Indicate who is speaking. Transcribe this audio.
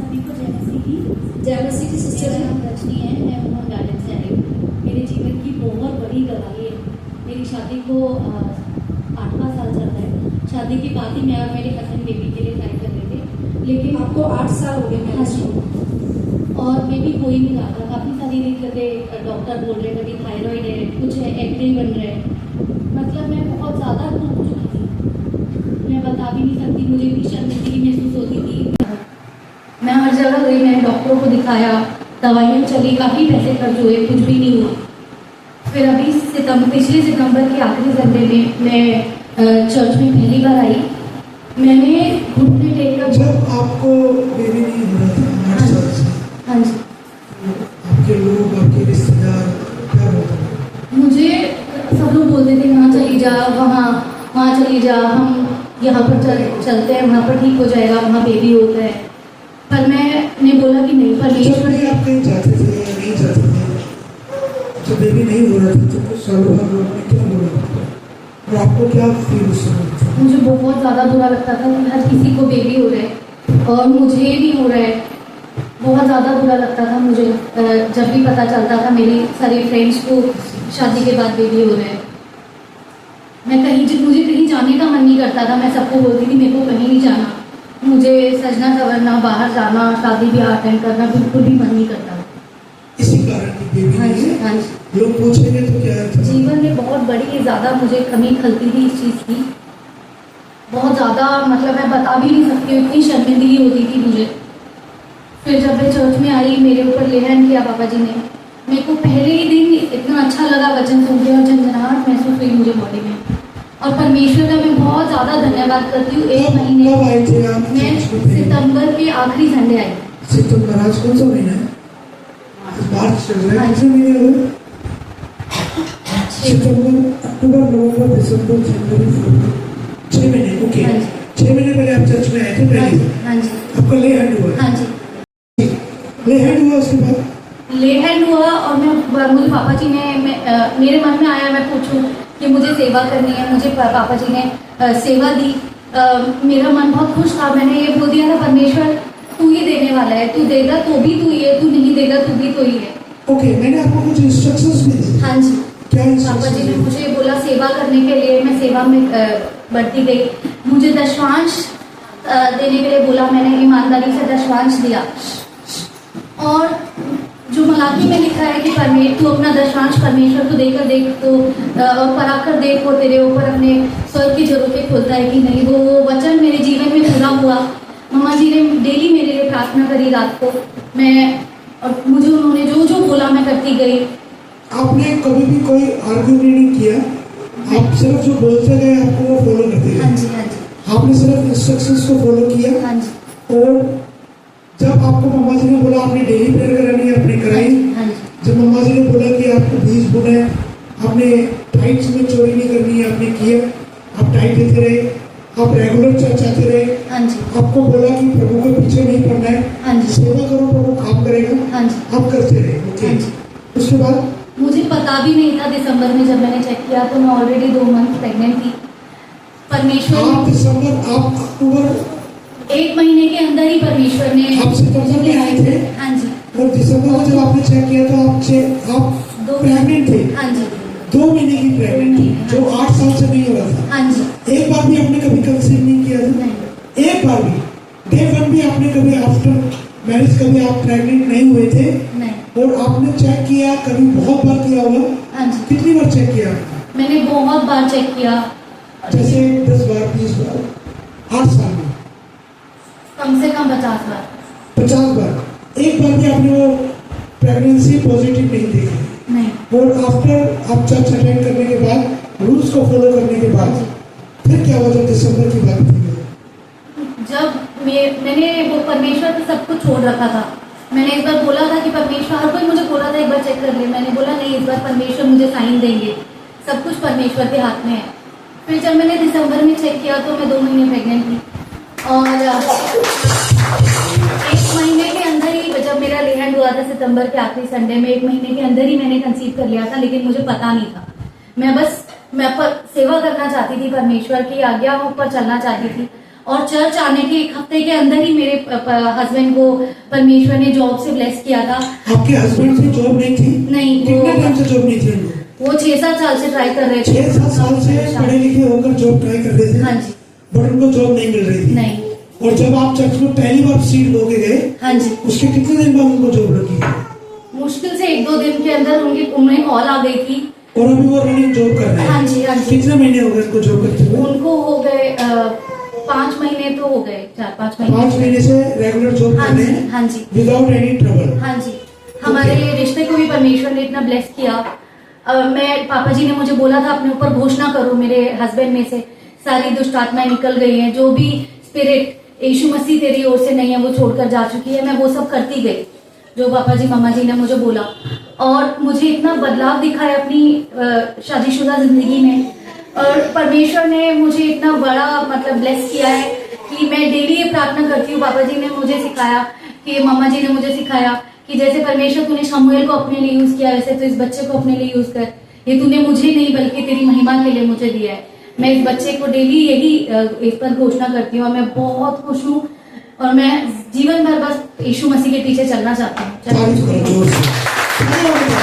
Speaker 1: सभी को जय मसीह की।
Speaker 2: जय मसीह की सिस्टर
Speaker 1: मेरा
Speaker 2: जी।
Speaker 1: नाम रजनी है, मैं उमंग गार्डन से आई हूँ। मेरे जीवन की बहुत बड़ी गवाही है। मेरी शादी को 8वां साल चल रहा है। शादी के बाद ही मैं और मेरे हस्बैंड बेबी के लिए ट्राई कर रहे थे, लेकिन
Speaker 2: आपको 8 साल हो गए
Speaker 1: हाँ
Speaker 2: मैरिज
Speaker 1: जी,
Speaker 2: को।
Speaker 1: और बेबी हो ही नहीं रहा था। काफ़ी सारी दिक्कतें, डॉक्टर बोल रहे कभी थायराइड है, कुछ है, एग नहीं बन रहा है। मतलब मैं बहुत ज़्यादा टूट चुकी थी, मैं बता भी नहीं सकती। मुझे भी शर्मिंदगी महसूस होती थी। मैं हर जगह गई, मैंने डॉक्टरों को दिखाया, दवाइयाँ चली, काफ़ी पैसे खर्च हुए, कुछ भी नहीं हुआ। फिर अभी पिछले सितंबर के आखिरी संडे में मैं चर्च में पहली बार आई। मैंने घुटने टेक
Speaker 3: जब आपको बेबी नहीं हो रहा था 8 साल से,
Speaker 1: हाँ जी,
Speaker 3: आपके लोग, आपके रिश्तेदार क्या बोलते हैं?
Speaker 1: मुझे सब लोग बोलते थे यहाँ चली जा, वहाँ चली जा, हम यहाँ पर चलते हैं, वहाँ पर ठीक हो जाएगा, वहाँ बेबी होता है। पर मैंने बोला कि नहीं,
Speaker 3: जब
Speaker 1: परमेश्वर
Speaker 3: भी आप कहीं जाते थे या नहीं जाते थे, जब बेबी नहीं हो रहा था तो कुछ सालों बाद लोग ने क्या बोला और आपको क्या फील उस समय था?
Speaker 1: मुझे बहुत ज़्यादा बुरा लगता था कि हर किसी को बेबी हो रहा है और मुझे भी हो रहा है। बहुत ज़्यादा बुरा लगता था मुझे जब भी पता चलता था मेरी सारी फ्रेंड्स को शादी के बाद बेबी हो रहा है। मुझे कहीं जाने का मन नहीं करता था। मैं सबको बोलती थी मेरे को कहीं नहीं जाना, मुझे सजना संवरना, बाहर जाना, शादी ब्याह अटेंड करना बिल्कुल भी मन नहीं करता।
Speaker 3: इसी कारण की बेबी
Speaker 1: हाँ
Speaker 3: नहीं
Speaker 1: जी,
Speaker 3: है।
Speaker 1: हाँ जी।
Speaker 3: लोग पूछेंगे तो क्या है?
Speaker 1: जीवन में बहुत बड़ी ज़्यादा मुझे कमी खलती थी इस चीज़ की, बहुत ज़्यादा। मतलब मैं बता भी नहीं सकती हूँ, इतनी शर्मिंदगी होती थी मुझे। फिर जब मैं चर्च में आई, मेरे ऊपर लेहन किया पापा जी ने। मेरे को पहले ही दिन इतना अच्छा लगा वचन सुन के, और झंझनाहट महसूस हुई मुझे बॉडी में। और परमेश्वर का मैं बहुत ज़्यादा धन्यवाद करती हूँ। एक महीने
Speaker 3: कब आए थे आप?
Speaker 1: मैं सितंबर के आखिरी संडे आई।
Speaker 3: सितंबर, आज कौन सा महीना है? मार्च चल रहा है।
Speaker 1: हाँ जी।
Speaker 3: कितने महीने हुए? सितंबर, अक्टूबर, नवंबर, दिसंबर, जनवरी, फरवरी, 6 महीने। ओके,
Speaker 1: हाँ जी।
Speaker 3: 6 महीने पहले आप चर्च में आए थे
Speaker 1: हाँ
Speaker 3: पहले।
Speaker 1: जी, हाँ जी,
Speaker 3: आपका ले हैंड हुआ?
Speaker 1: हाँ जी।
Speaker 3: ले हैंड हुआ उसके बाद
Speaker 1: ले हैंड हुआ और मुझे पापा जी ने मेरे मन में आया मैं पूछूं कि मुझे सेवा करनी है। मुझे पापा जी ने सेवा दी। मेरा मन बहुत खुश था। मैंने ये बोल दिया था, परमेश्वर तू ही देने वाला है, तू देगा तो भी तू ही है, तू नहीं देगा तो भी तो ही है।
Speaker 3: ओके, मैंने आपको कुछ इंस्ट्रक्शंस भी दी।
Speaker 1: हाँ जी।
Speaker 3: क्या
Speaker 1: पापा
Speaker 3: इंस्ट्रक्शंस
Speaker 1: जी ने
Speaker 3: दी?
Speaker 1: मुझे बोला सेवा करने के लिए। मैं सेवा में बढ़ती गई। मुझे दशवांश देने के लिए बोला। मैंने ईमानदारी से दशवांश दिया। और जो मलाकी में लिखा है कि तू अपना दशवांश परमेश्वर को देकर देख तो और पराकर देख, वो तेरे ऊपर अपने स्वर्ग की झरोखे खोलता है कि नहीं। वो वचन मेरे जीवन में पूरा हुआ। मम्मा जी ने डेली मेरे लिए प्रार्थना करी रात को। और मुझे उन्होंने जो जो बोला मैं करती गई।
Speaker 3: आपने कभी भी कोई आर्ग्यू नहीं किया? आप सिर्फ जो बोलते गए आपको वो फॉलो करते
Speaker 1: हाँ
Speaker 3: गए?
Speaker 1: जी, हाँ जी,
Speaker 3: आपने सिर्फ इंस्ट्रक्शंस को फॉलो किया?
Speaker 1: हाँ जी,
Speaker 3: और जब आपको मम्मा जी ने बोला आपने डेली प्रेयर करानी है, आपने कराई?
Speaker 1: हाँ जी,
Speaker 3: जब मम्मा जी ने बोला कि आपको बीज बुना है, आपने टाइट्स में चोरी नहीं करनी है, आपने किया, आप टाइट देते रहे, आप रेगुलर चर्च आते रहे,
Speaker 1: हाँ जी,
Speaker 3: आपको बोला कि प्रभु के पीछे नहीं पड़ना है,
Speaker 1: हाँ जी,
Speaker 3: सेवा करो, प्रभु काम करेगा,
Speaker 1: हाँ जी,
Speaker 3: आप करते रहे। ओके,
Speaker 1: हाँ जी।
Speaker 3: उसके बाद
Speaker 1: मुझे पता भी नहीं था। दिसंबर में जब मैंने चेक किया तो मैं ऑलरेडी 2 मंथ प्रेग्नेंट थी। परमेश्वर
Speaker 3: आप
Speaker 1: ने
Speaker 3: दिसंबर, आप अक्टूबर,
Speaker 1: 1 महीने के अंदर ही परमेश्वर ने
Speaker 3: आप सितंबर में आए थे
Speaker 1: हाँ जी,
Speaker 3: और दिसंबर में जब आपने चेक किया तो आप
Speaker 1: दो
Speaker 3: प्रेग्नेंट थे।
Speaker 1: हाँ जी,
Speaker 3: 2 महीने की प्रेग्नेंट थी, जो 8 साल से नहीं हो रहा था।
Speaker 1: हाँ जी,
Speaker 3: एक बार भी आपने कभी कंसीव नहीं किया था?
Speaker 1: नहीं,
Speaker 3: एक बार भी? डे 1 भी आपने कभी आफ्टर मैरिज कभी आप प्रेग्नेंट नहीं हुए थे?
Speaker 1: नहीं,
Speaker 3: और आपने चेक किया कभी? बहुत बार किया होगा।
Speaker 1: हाँ जी।
Speaker 3: कितनी बार चेक किया?
Speaker 1: मैंने बहुत बार चेक किया,
Speaker 3: जैसे 10 बार, 20 बार, 8 साल में
Speaker 1: कम से कम 50 बार।
Speaker 3: 50 बार। एक बार भी आपने वो प्रेगनेंसी पॉजिटिव नहीं देखी?
Speaker 1: नहीं।
Speaker 3: और आफ्टर आप चर्च अटेंड करने के बाद, रूल्स को फॉलो करने के बाद, फिर क्या हुआ जब दिसंबर की बात थी?
Speaker 1: जब मैंने वो परमेश्वर पे सब कुछ छोड़ रखा था। मैंने एक बार बोला था कि परमेश्वर, हर कोई मुझे बोला था एक बार चेक कर ले। मैंने बोला नहीं, इस बार परमेश्वर मुझे साइन देंगे, सब कुछ परमेश्वर के हाथ में है। फिर जब मैंने दिसंबर में चेक किया तो मैं 2 महीने प्रेग्नेंट थी। और 1 महीने के अंदर ही जब मेरा लेहैंड हुआ था सितंबर के आखिरी संडे में, 1 महीने के अंदर ही मैंने कंसीव कर लिया था। लेकिन मुझे पता नहीं था। मैं पर सेवा करना चाहती थी, परमेश्वर की आज्ञा पर चलना चाहती थी। और चर्च आने के एक हफ्ते के अंदर ही मेरे हस्बैंड को परमेश्वर ने जॉब से ब्लेस किया था।
Speaker 3: आपके हस्बैंड की जॉब नहीं थी?
Speaker 1: नहीं,
Speaker 3: कितने
Speaker 1: वो-
Speaker 3: टाइम से जॉब नहीं थी उनको?
Speaker 1: वो 6-7 साल से ट्राई कर रहे थे।
Speaker 3: 6-7 साल से पढ़े लिखे होकर जॉब ट्राई कर रहे थे,
Speaker 1: हाँ जी।
Speaker 3: बट उनको जॉब नहीं मिल रही थी।
Speaker 1: नहीं।
Speaker 3: और जब आप चर्च में पहली बार सीट होके गए,
Speaker 1: हाँ जी।
Speaker 3: उसके कितने दिन बाद उनको जॉब लगी?
Speaker 1: मुश्किल से 1-2 दिन के अंदर उन्हें कॉल आ गई थी।
Speaker 3: और अभी वो रनिंग जॉब कर रहे हैं?
Speaker 1: हाँ जी, हाँ जी।
Speaker 3: कितने महीने हो गए उनको जॉब करते हुए?
Speaker 1: उनको हो गए 5 महीने तो हो गए, 4-5 महीने।
Speaker 3: 5 महीने से रेगुलर जॉब
Speaker 1: हाँ
Speaker 3: कर रहे
Speaker 1: जी,
Speaker 3: हैं
Speaker 1: हाँ जी।
Speaker 3: Without any trouble.
Speaker 1: हाँ जी। हमारे रिश्ते को भी परमेश्वर ने इतना ब्लेस किया। मैं पापा जी ने मुझे बोला था अपने ऊपर घोषणा करो, मेरे हस्बैंड में से सारी दुष्ट आत्माएं निकल गई हैं, जो भी स्पिरिट यीशु मसीह तेरी ओर से नहीं है वो छोड़कर जा चुकी है। मैं वो सब करती गई जो पापा जी मामा जी ने मुझे बोला, और मुझे इतना बदलाव दिखा है अपनी शादीशुदा जिंदगी में। और परमेश्वर ने मुझे इतना बड़ा मतलब ब्लेस किया है कि मैं डेली ये प्रार्थना करती हूँ। पापा जी ने मुझे सिखाया कि मामा जी ने मुझे सिखाया कि जैसे परमेश्वर तूने शमूएल को अपने लिए यूज किया, वैसे तो इस बच्चे को अपने लिए यूज कर। ये तूने मुझे नहीं बल्कि तेरी महिमा के लिए मुझे दिया है। मैं इस बच्चे को डेली यही इस पर घोषणा करती हूँ और मैं बहुत खुश हूँ और मैं जीवन भर बस यीशु मसीह के पीछे चलना चाहती हूँ।
Speaker 3: तारीफ करो जोर से।